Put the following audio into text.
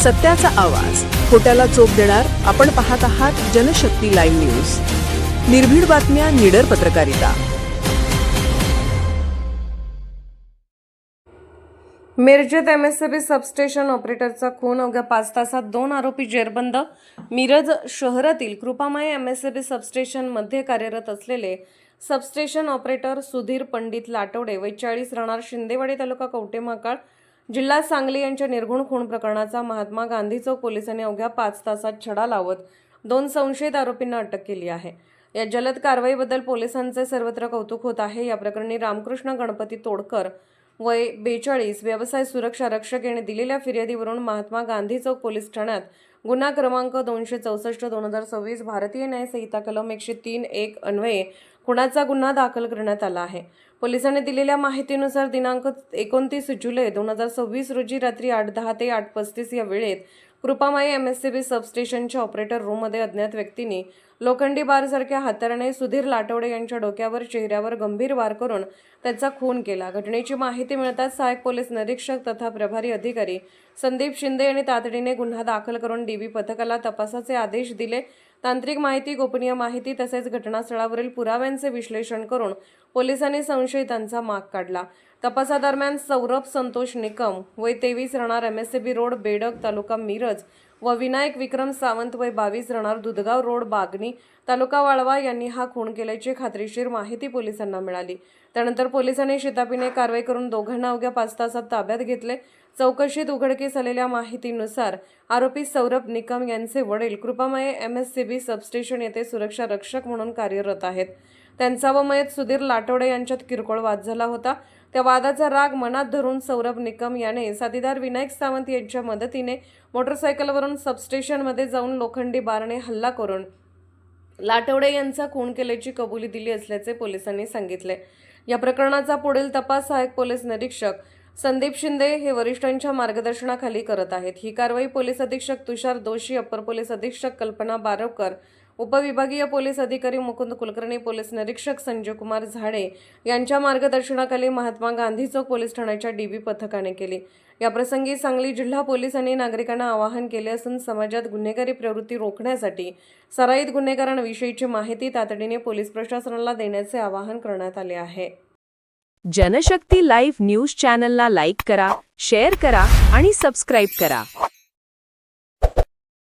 सत्याचा आवाज, खोट्याला चोप देणार. आपण पाहत आहात जनशक्ती लाईव्ह न्यूज. निर्भीड बातम्या, निडर पत्रकारिता. मिरजेत एमएससीबी सबस्टेशन ऑपरेटरचा खून. अवघ्या 5 तासात 2 आरोपी जेरबंद. मिरज शहरातील कृपामाई एमएससीबी सबस्टेशनमध्ये कार्यरत असलेले सबस्टेशन ऑपरेटर सुधीर पंडित लाटवडे वय 40 राहणार शिंदेवाडी तालुका कवठेमहांकाळ जिल्हा सांगली यांच्या निर्घुण खून प्रकरणाचा महात्मा गांधी चौक पोलिसांनी अवघ्या 5 तासात छडा लावत 2 संशयित आरोपींना अटक केली आहे. या जलद कारवाईबद्दल पोलिसांचे सर्वत्र कौतुक होत आहे. या प्रकरणी रामकृष्ण गणपती तोडकर वय 42 व्यवसाय सुरक्षा रक्षक यांनी दिलेल्या फिर्यादीवरून महात्मा गांधी चौक पोलीस ठाण्यात गुन्हा क्रमांक 264/2026 भारतीय न्याय संहिता कलम 103(1) अन्वये खुनाचा गुन्हा दाखल करण्यात आला आहे. पोलिसांनी दिलेल्या माहितीनुसार दिनांक 29 जुलै 2026 रोजी रात्री 8:10 ते 8:35 या वेळेत कृपामाई एमएससीबी सबस्टेशनच्या ऑपरेटर रूममध्ये अज्ञात व्यक्तींनी लोखंडी बारसारख्या हत्याराने सुधीर लाटवडे यांच्या डोक्यावर चेहऱ्यावर गंभीर वार करून त्याचा खून केला. घटनेची माहिती मिळताच सहाय्यक पोलीस निरीक्षक तथा प्रभारी अधिकारी संदीप शिंदे यांनी तातडीने गुन्हा दाखल करून डीबी पथकाला तपासाचे आदेश दिले. तांत्रिक माहिती, गोपनीय माहिती तसेच घटनास्थळावरील पुराव्यांचे विश्लेषण करून पोलिसांनी संशयितांचा माग काढला. तपासादरम्यान सौरभ संतोष निकम वय 23 राहणार एमएससीबी रोड बेडग तालुका मिरज व विनायक विक्रम सावंत वय 22 राहणार दुधगाव रोड बागणी तालुका वाळवा यांनी हा खून केल्याची खात्रीशीर माहिती पोलिसांना मिळाली. त्यानंतर पोलिसांनी शिताफीने कारवाई करून दोघांना अवघ्या 5 तासात ताब्यात घेतले. चौकशीत उघडकीस आलेल्या माहितीनुसार आरोपी सौरभ निकम यांचे वडील कृपामाई एमएससीबी सबस्टेशन येथे सुरक्षा रक्षक म्हणून कार्यरत आहेत. त्यांचा व मयत सुधीर लाटवडे यांच्यात किरकोळ वाद झाला होता. त्या वादाचा राग मनात धरून सौरभ निकम याने साथीदार विनायक सावंत यांच्या मदतीने मोटरसायकलवरून सबस्टेशनमध्ये जाऊन लोखंडी बारने हल्ला करून लाटवडे यांचा खून केल्याची कबुली दिली असल्याचे पोलिसांनी सांगितले. या प्रकरणाचा पुढील तपास सहाय्यक पोलीस निरीक्षक संदीप शिंदे हे वरिष्ठांच्या मार्गदर्शनाखाली करत आहेत. ही कारवाई पोलीस अधीक्षक तुषार दोशी, अप्पर पोलीस अधीक्षक कल्पना बारवकर, उपविभागीय पोलीस अधिकारी मुकुंद कुलकर्णी, पोलीस निरीक्षक संजय कुमार झाडे यांच्या मार्गदर्शनाखाली महात्मा गांधी चौक पोलीस ठाण्याच्या डीबी पथकाने केली. याप्रसंगी सांगली जिल्हा पोलिसांनी नागरिकांना आवाहन केले असून समाजात गुन्हेगारी प्रवृत्ती रोखण्यासाठी सराईत गुन्हेगारांविषयीची माहिती तातडीने पोलीस प्रशासनाला देण्याचे आवाहन करण्यात आले आहे. जनशक्ती लाईव्ह न्यूज चॅनलला लाईक करा, शेअर करा आणि सबस्क्राईब करा.